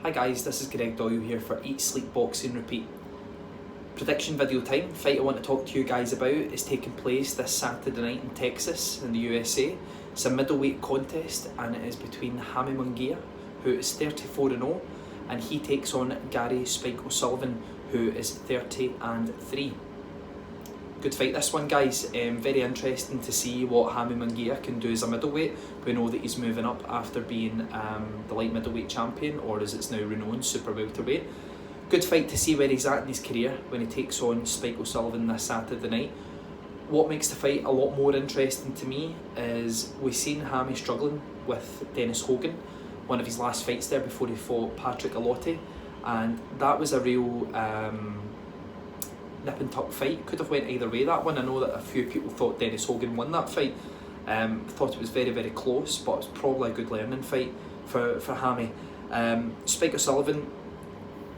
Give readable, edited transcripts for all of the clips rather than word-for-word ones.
Hi guys, this is Doyle here for Eat, Sleep, Boxing, Repeat. Prediction video time. Fight I want to talk to you guys about is taking place this Saturday night in Texas in the USA. It's a middleweight contest and it is between Jaime Munguia, who is 34-0, and he takes on Gary Sullivan, who is 30-3. Good fight this one, guys. Very interesting to see what Jaime Munguia can do as a middleweight. We know that he's moving up after being the light middleweight champion, or as it's now renowned, super welterweight. Good fight to see where he's at in his career when he takes on Sullivan this Saturday night. What makes the fight a lot more interesting to me is we've seen Jaime struggling with Dennis Hogan, one of his last fights there before he fought Patrick Alotti, and that was a real nip and tuck fight. Could have went either way, that one. I know that a few people thought Dennis Hogan won that fight. Thought it was very, very close, but it's probably a good learning fight for Jaime. Sullivan,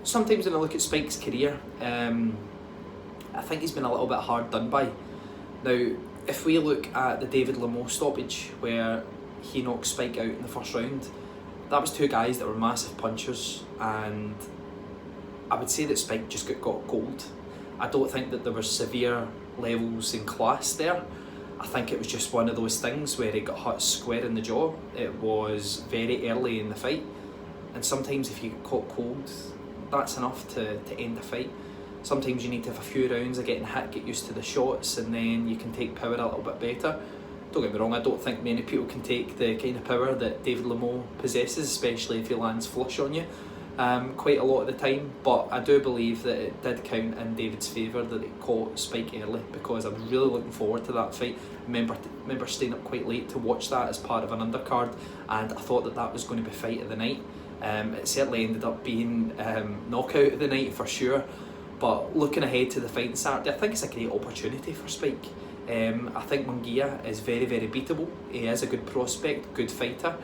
sometimes when I look at Spike's career, I think he's been a little bit hard done by. Now, if we look at the David Lemieux stoppage where he knocked Spike out in the first round, that was two guys that were massive punchers, and I would say that Spike just got cold. I don't think that there were severe levels in class there. I think it was just one of those things where he got hit square in the jaw. It was very early in the fight, and sometimes if you get caught cold, that's enough to end the fight. Sometimes you need to have a few rounds of getting hit, get used to the shots, and then you can take power a little bit better. Don't get me wrong, I don't think many people can take the kind of power that David Lemieux possesses, especially if he lands flush on you. Quite a lot of the time, but I do believe that it did count in David's favour that it caught Spike early, because I was really looking forward to that fight. I remember staying up quite late to watch that as part of an undercard, and I thought that was going to be fight of the night. It certainly ended up being knockout of the night for sure, but looking ahead to the fight on Saturday, I think it's a great opportunity for Spike. I think Munguia is very, very beatable. He is a good prospect, good fighter,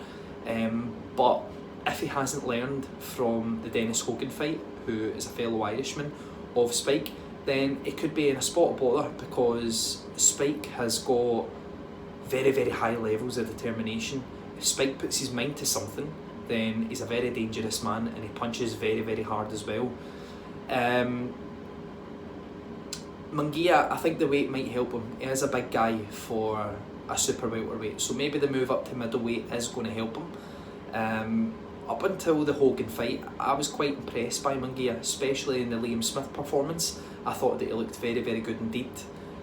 but if he hasn't learned from the Dennis Hogan fight, who is a fellow Irishman of Spike, then it could be in a spot of bother, because Spike has got very, very high levels of determination. If Spike puts his mind to something, then he's a very dangerous man, and he punches very, very hard as well. Munguia, I think the weight might help him. He is a big guy for a super welterweight, so maybe the move up to middleweight is going to help him. Up until the Hogan fight, I was quite impressed by Munguia, especially in the Liam Smith performance. I thought that he looked very, very good indeed.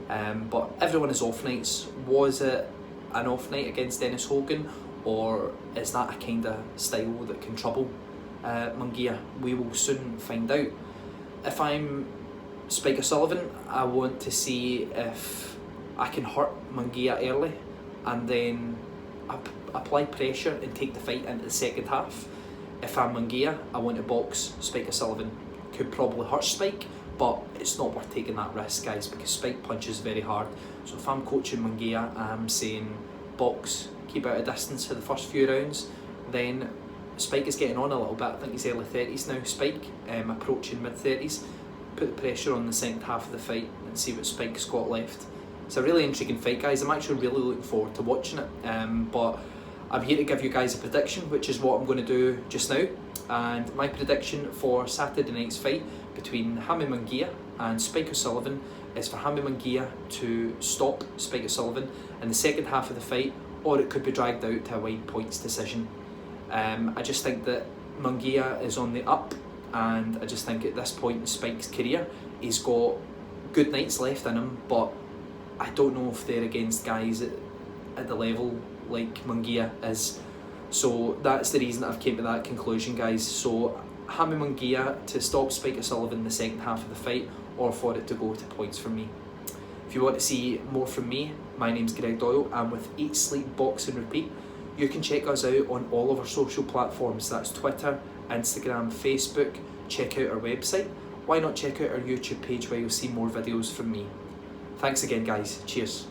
But everyone has off nights. Was it an off night against Dennis Hogan, or is that a kind of style that can trouble Munguia? We will soon find out. If I'm Sullivan, I want to see if I can hurt Munguia early and then apply pressure and take the fight into the second half. If I'm Munguia, I want to box Sullivan. Could probably hurt Spike, but it's not worth taking that risk, guys, because Spike punches very hard. So if I'm coaching Munguia, I'm saying box, keep out a distance for the first few rounds. Then Spike is getting on a little bit. I think he's early 30s now, Spike, approaching mid 30s. Put the pressure on the second half of the fight and see what Spike's got left. It's a really intriguing fight, guys. I'm actually really looking forward to watching it, but I'm here to give you guys a prediction, which is what I'm going to do just now. And my prediction for Saturday night's fight between Jaime Munguia and Sullivan is for Jaime Munguia to stop Sullivan in the second half of the fight, or it could be dragged out to a wide points decision. I just think that Munguia is on the up, and I just think at this point in Spike's career, he's got good nights left in him, but I don't know if they're against guys at the level like Munguia is. So that's the reason I've came to that conclusion, guys. So Jaime Munguia to stop Sullivan in the second half of the fight, or for it to go to points from me. If you want to see more from me, my name's Doyle. I'm with Eat, Sleep, Boxing, Repeat. You can check us out on all of our social platforms. That's Twitter, Instagram, Facebook. Check out our website. Why not check out our YouTube page where you'll see more videos from me. Thanks again, guys. Cheers.